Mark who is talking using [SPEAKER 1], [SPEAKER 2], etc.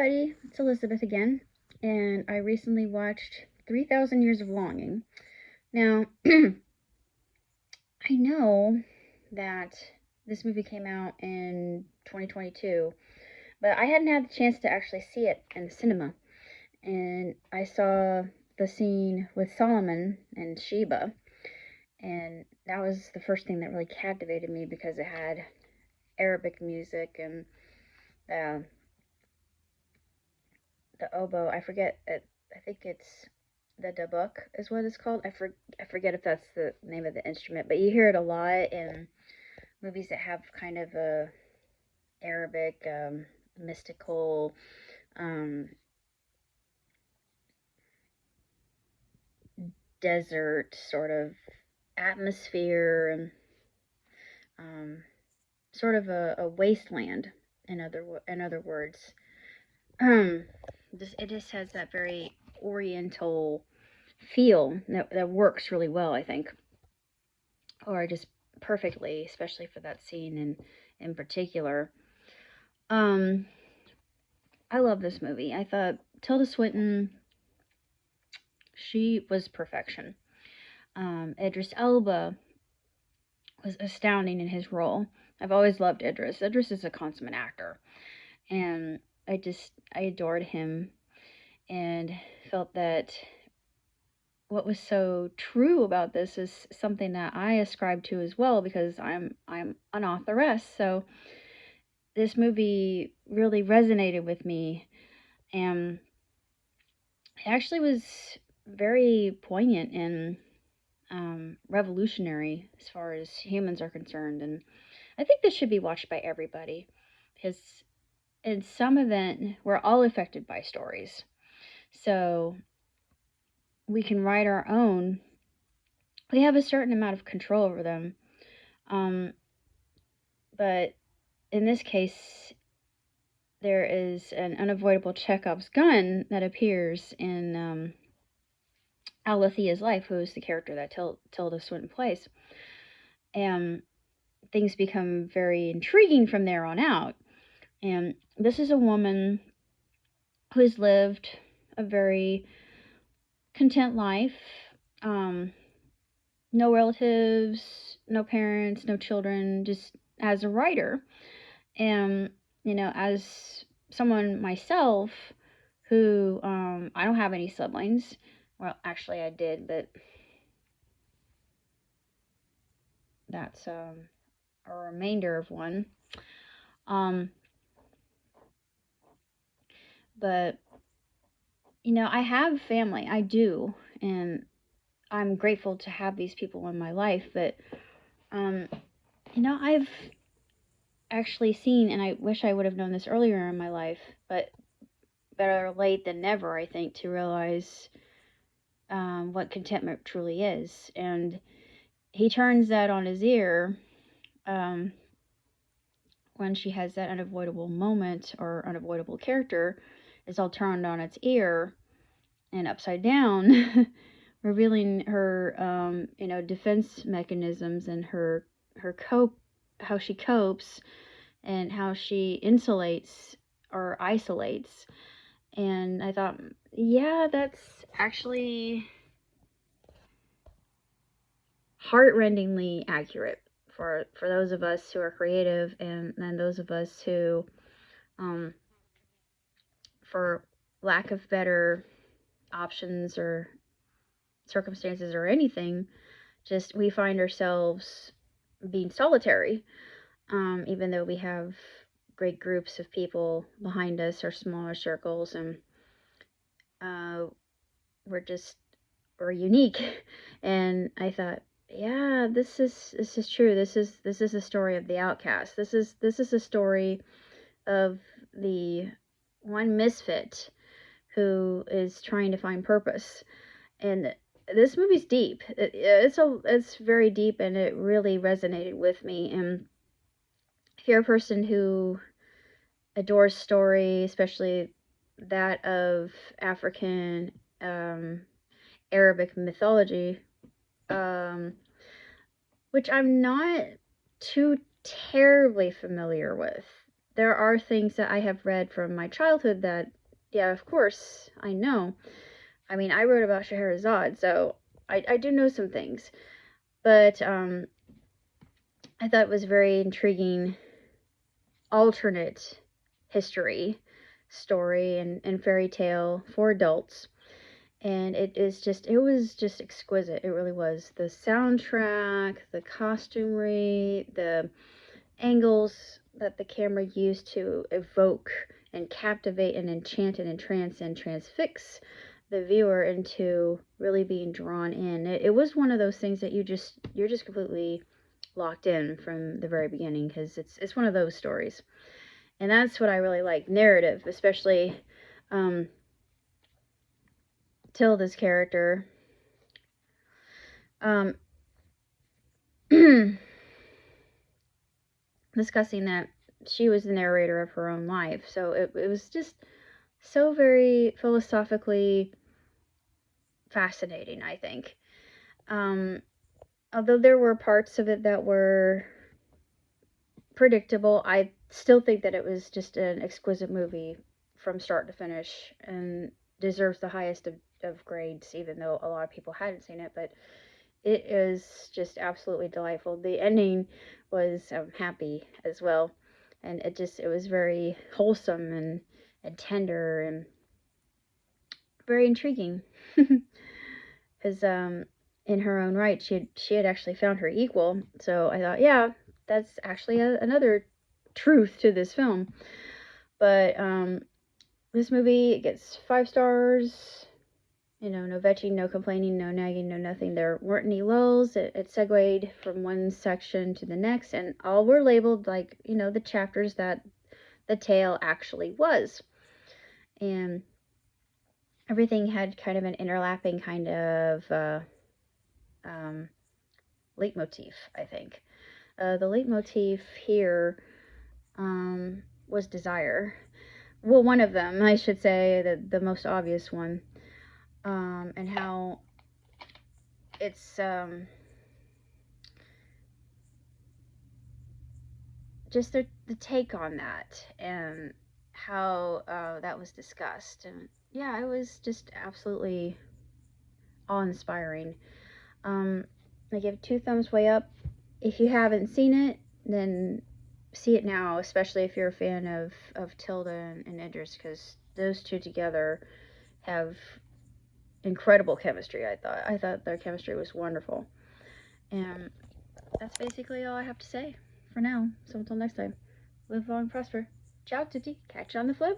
[SPEAKER 1] everybody, it's Elizabeth again, and I recently watched 3,000 Years of Longing. Now, I know that this movie came out in 2022, but I hadn't had the chance to actually see it in the cinema. And I saw the scene with Solomon and Sheba, and that was the first thing that really captivated me because it had Arabic music and uh, the oboe. I forget it. I think it's the dabuk is what it's called. I forget if that's the name of the instrument, but you hear it a lot in movies that have kind of a Arabic mystical um, desert sort of atmosphere and sort of a wasteland. In other words, um, it just has that very Oriental feel that works really well, I think, or just perfectly, especially for that scene in particular. Um, I love this movie. I thought Tilda Swinton, she was perfection. Idris Elba was astounding in his role. I've always loved Idris. Idris is a consummate actor, and I adored him and felt that what was so true about this is something that I ascribe to as well because I'm an authoress. So this movie really resonated with me, and it actually was very poignant and revolutionary as far as humans are concerned. And I think this should be watched by everybody because in some event we're all affected by stories. So we can write our own. We have a certain amount of control over them. But in this case, there is an unavoidable Chekhov's gun that appears in Alethea's life, who is the character that Tilda Swinton plays. And things become very intriguing from there on out. And this is a woman who has lived a very content life. No relatives, no parents, no children, just as a writer. And, as someone myself who, I don't have any siblings. Well, actually, I did, but that's a remainder of one. But, I have family. I do. And I'm grateful to have these people in my life. But, I've actually seen, and I wish I would have known this earlier in my life, but better late than never, I think, to realize what contentment truly is. And he turns that on his ear when she has that unavoidable moment or unavoidable character is all turned on its ear and upside down, revealing her, defense mechanisms and how she copes and how she insulates or isolates. And I thought, yeah, that's actually heart-rendingly accurate for those of us who are creative and those of us who, for lack of better options or circumstances or anything, just we find ourselves being solitary, even though we have great groups of people behind us or smaller circles, and we're unique. And I thought, yeah, this is true. This is a story of the outcast. This is a story of the one misfit who is trying to find purpose. And this movie's deep. It's very deep, and it really resonated with me. And if you're a person who adores story, especially that of African Arabic mythology, which I'm not too terribly familiar with. there are things that I have read from my childhood that, yeah, of course, I know. I mean, I wrote about Scheherazade, so I do know some things. But I thought it was very intriguing alternate history story and fairy tale for adults. And it was just exquisite. It really was. The soundtrack, the costumery, the angles that the camera used to evoke and captivate and enchant and entrance and transfix the viewer into really being drawn in. It was one of those things that you're just completely locked in from the very beginning, because it's one of those stories. And that's what I really like. Narrative, especially um, Tilda's character. Um, discussing that she was the narrator of her own life. So it was just so very philosophically fascinating, I think. Um, although there were parts of it that were predictable, I still think that it was just an exquisite movie from start to finish and deserves the highest of grades, even though a lot of people hadn't seen it. But it is just absolutely delightful. The ending was happy as well, and it was very wholesome and tender and very intriguing. Because in her own right, she had actually found her equal. So I thought, yeah, that's actually another truth to this film. But this movie, it gets 5 stars. You know, no vetching, no complaining, no nagging, no nothing. There weren't any lulls. It segued from one section to the next, and all were labeled like, you know, the chapters that the tale actually was. And everything had kind of an interlapping kind of um, leitmotif, I think. The leitmotif here was desire. Well, one of them, I should say, the most obvious one. And how it's just the take on that and how that was discussed. And yeah, it was just absolutely awe-inspiring. Um, I give 2 thumbs way up. If you haven't seen it, then see it now, especially if you're a fan of Tilda and Idris, because those two together have incredible chemistry. I thought their chemistry was wonderful. And that's basically all I have to say for now. So until next time, live long and prosper. Ciao, tutti. Catch you on the flip.